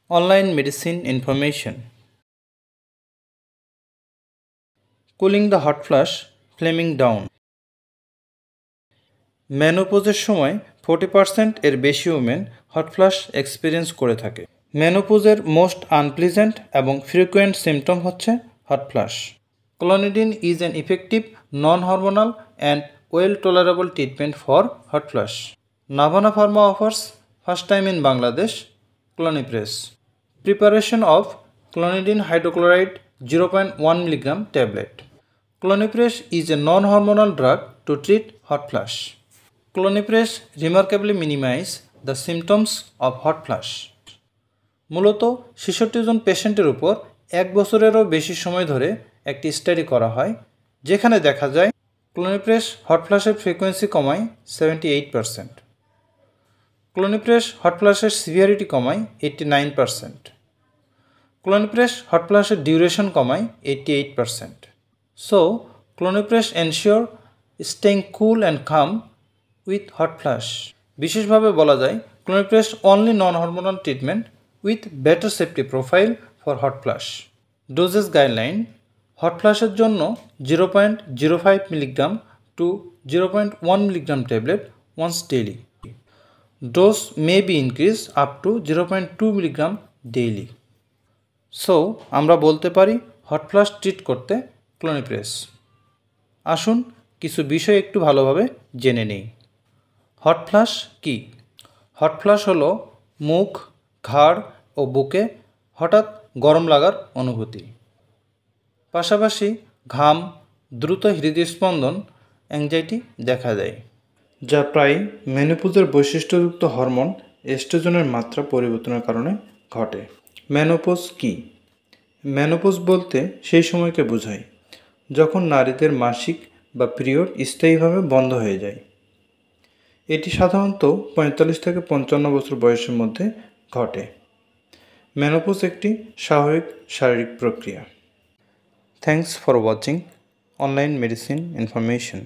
Online medicine information. Cooling the hot flush, flaming down. মেনোপজের সময় 40% এর বেশি ওমেন হট ফ্লাশ এক্সপিরিয়েন্স করে থাকে। মেনোপজের মোস্ট আনপ্লিজেন্ট এবং ফ্রিকুয়েন্ট সিমটম হচ্ছে হট ফ্লাশ। Clonidine is an effective non hormonal and well tolerable treatment for hot flush. Navana Pharma offers first time in Bangladesh Clonipres. Preparation of clonidine hydrochloride 0.1 mg tablet. Clonipress is a non-hormonal drug to treat hot flush. Clonipress remarkably minimize the symptoms of hot flush. মূলত ৬৬ জন পেশেন্টের উপর ১ বছরেরও বেশি সময় ধরে একটি study করা হয়, যেখানে দেখা যায় ক্লোনিপ্রেস হট ফ্লাশের ফ্রিকোয়েন্সি কমায় 78%, ক্লোনিপ্রেস হট ফ্লাশের সিভিয়ারিটি কমায় 89%, ক্লোনিপ্রেস হট ফ্লাশের ডিউরেশন কমায় 88%. So, Clonipres ensure staying cool and calm with hot flush. বিশেষভাবে বলা যায় Clonipres only non hormonal treatment with better safety profile for hot flush. Doses guideline: hot ফ্লাশের জন্য 0.05 milligram to 0.1 milligram tablet once daily. Dose may be increase up to 0.2 milligram daily. So আমরা বলতে পারি hot flush treat করতে ক্লোনিপ্রেস. আসুন কিছু বিষয় একটু ভালোভাবে জেনে নেই। হট ফ্লাশ কী? হট ফ্লাশ হলো মুখ, ঘাড় ও বুকে হঠাৎ গরম লাগার অনুভূতি, পাশাপাশি ঘাম, দ্রুত হৃদস্পন্দন, অ্যাংজাইটি দেখা দেয়, যা প্রায় মেনোপজের বৈশিষ্ট্যযুক্ত হরমোন এস্ট্রোজেনের মাত্রা পরিবর্তনের কারণে ঘটে। মেনোপজ কী? মেনোপজ বলতে সেই সময়কে বোঝায় যখন নারীদের মাসিক বা পিরিয়ড স্থায়ীভাবে বন্ধ হয়ে যায়। এটি সাধারণত 45 থেকে 55 বছর বয়সের মধ্যে ঘটে। মেনোপজ একটি স্বাভাবিক শারীরিক প্রক্রিয়া। Thanks for watching online medicine information.